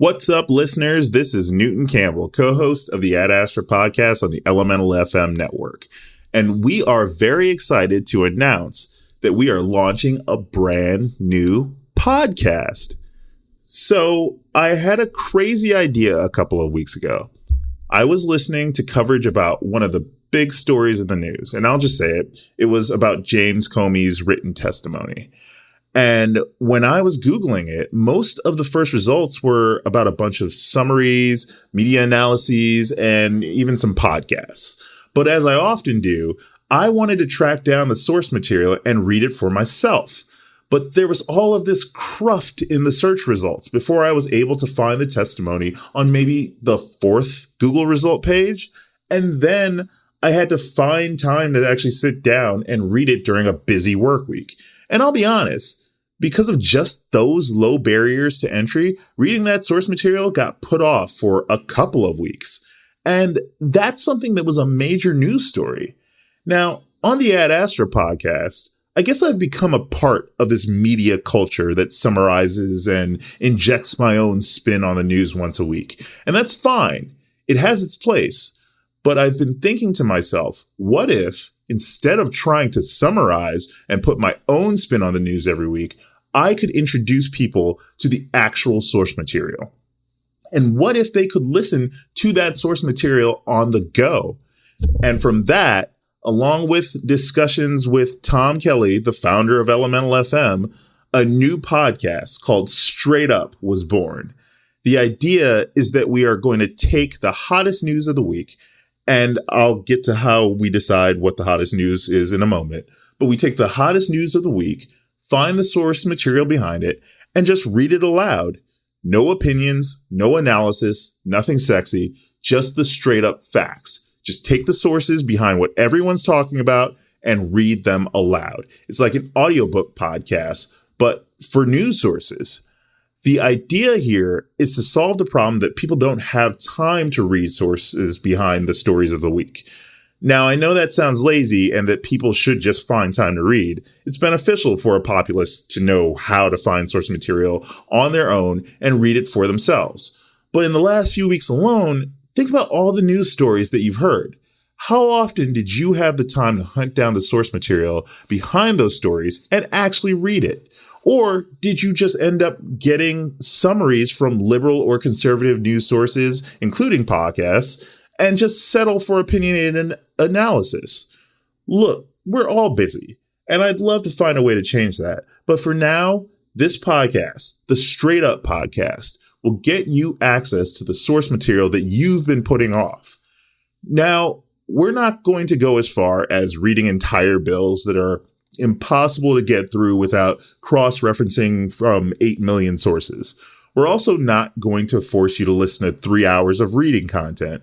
What's up, listeners? This is Newton Campbell, co-host of the Ad Astra podcast on the Elemental FM network. And we are very excited to announce that we are launching a brand new podcast. So I had a crazy idea a couple of weeks ago. I was listening to coverage about one of the big stories in the news, and I'll just say it. It was about James Comey's written testimony. And when I was Googling it, most of the first results were about a bunch of summaries, media analyses, and even some podcasts. But as I often do, I wanted to track down the source material and read it for myself. But there was all of this cruft in the search results before I was able to find the testimony on maybe the fourth Google result page. And then I had to find time to actually sit down and read it during a busy work week. And I'll be honest, because of just those low barriers to entry, reading that source material got put off for a couple of weeks. And that's something that was a major news story. Now, on the Ad Astra podcast, I guess I've become a part of this media culture that summarizes and injects my own spin on the news once a week. And that's fine. It has its place. But I've been thinking to myself, what if instead of trying to summarize and put my own spin on the news every week, I could introduce people to the actual source material? And what if they could listen to that source material on the go? And from that, along with discussions with Tom Kelly, the founder of Elemental FM, a new podcast called Straight Up was born. The idea is that we are going to take the hottest news of the week, and I'll get to how we decide what the hottest news is in a moment, but we take the hottest news of the week, find the source material behind it, and just read it aloud. No opinions, no analysis, nothing sexy, just the straight up facts. Just take the sources behind what everyone's talking about and read them aloud. It's like an audiobook podcast, but for news sources. The idea here is to solve the problem that people don't have time to read sources behind the stories of the week. Now, I know that sounds lazy and that people should just find time to read. It's beneficial for a populace to know how to find source material on their own and read it for themselves. But in the last few weeks alone, think about all the news stories that you've heard. How often did you have the time to hunt down the source material behind those stories and actually read it? Or did you just end up getting summaries from liberal or conservative news sources, including podcasts, and just settle for opinionated analysis? Look, we're all busy, and I'd love to find a way to change that. But for now, this podcast, the Straight Up podcast, will get you access to the source material that you've been putting off. Now, we're not going to go as far as reading entire bills that are impossible to get through without cross-referencing from 8 million sources. We're also not going to force you to listen to 3 hours of reading content.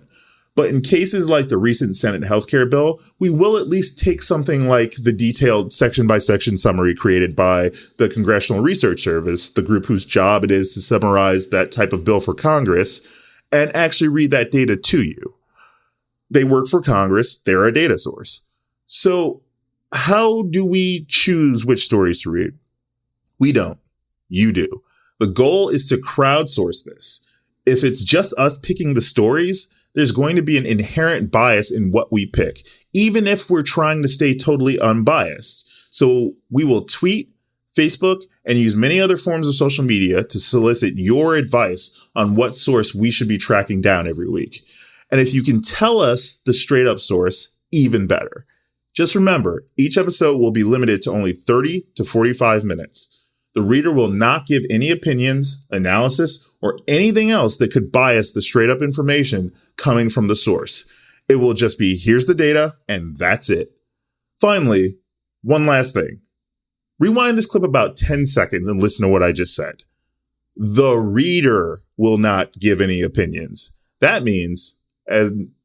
But in cases like the recent Senate healthcare bill, we will at least take something like the detailed section-by-section summary created by the Congressional Research Service, the group whose job it is to summarize that type of bill for Congress, and actually read that data to you. They work for Congress. They're a data source. So how do we choose which stories to read? We don't. You do. The goal is to crowdsource this. If it's just us picking the stories, there's going to be an inherent bias in what we pick, even if we're trying to stay totally unbiased. So we will tweet, Facebook, and use many other forms of social media to solicit your advice on what source we should be tracking down every week. And if you can tell us the straight up source, even better. Just remember, each episode will be limited to only 30 to 45 minutes. The reader will not give any opinions, analysis, or anything else that could bias the straight up information coming from the source. It will just be, here's the data, and that's it. Finally, one last thing. Rewind this clip about 10 seconds and listen to what I just said. The reader will not give any opinions. That means,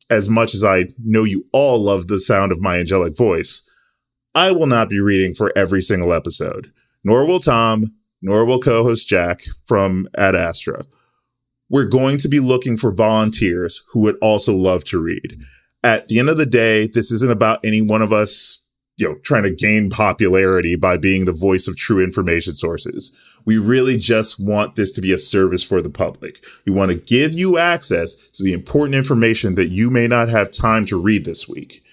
as much as I know you all love the sound of my angelic voice, I will not be reading for every single episode. Nor will Tom, nor will co-host Jack from Ad Astra. We're going to be looking for volunteers who would also love to read. At the end of the day, this isn't about any one of us, trying to gain popularity by being the voice of true information sources. We really just want this to be a service for the public. We want to give you access to the important information that you may not have time to read this week.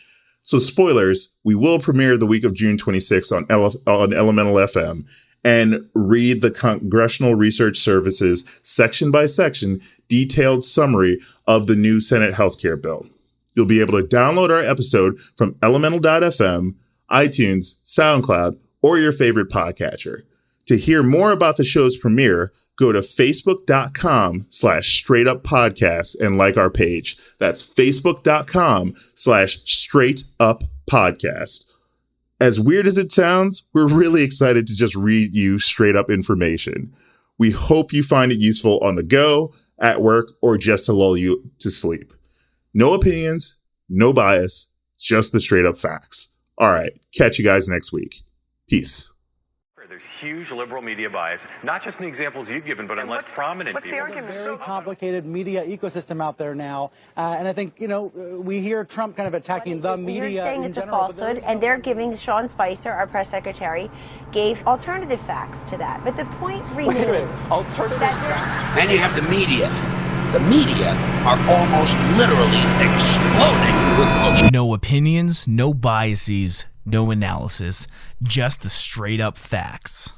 So spoilers, we will premiere the week of June 26th on Elemental FM and read the Congressional Research Service's section by section detailed summary of the new Senate healthcare bill. You'll be able to download our episode from elemental.fm, iTunes, SoundCloud, or your favorite podcatcher. To hear more about the show's premiere, go to facebook.com/straightuppodcast and like our page. That's facebook.com/straightuppodcast. As weird as it sounds, we're really excited to just read you straight up information. We hope you find it useful on the go, at work, or just to lull you to sleep. No opinions, no bias, just the straight up facts. All right, catch you guys next week. Peace. There's huge liberal media bias, not just in the examples you've given, but in less prominent people. There's a very complicated media ecosystem out there now. And I think, we hear Trump kind of attacking the media. You're saying it's a falsehood, and they're giving Sean Spicer, our press secretary, gave alternative facts to that. But the point remains. Alternative facts? Then you have the media. The media are almost literally exploding with bullshit. No opinions, no biases, no analysis, just the straight up facts.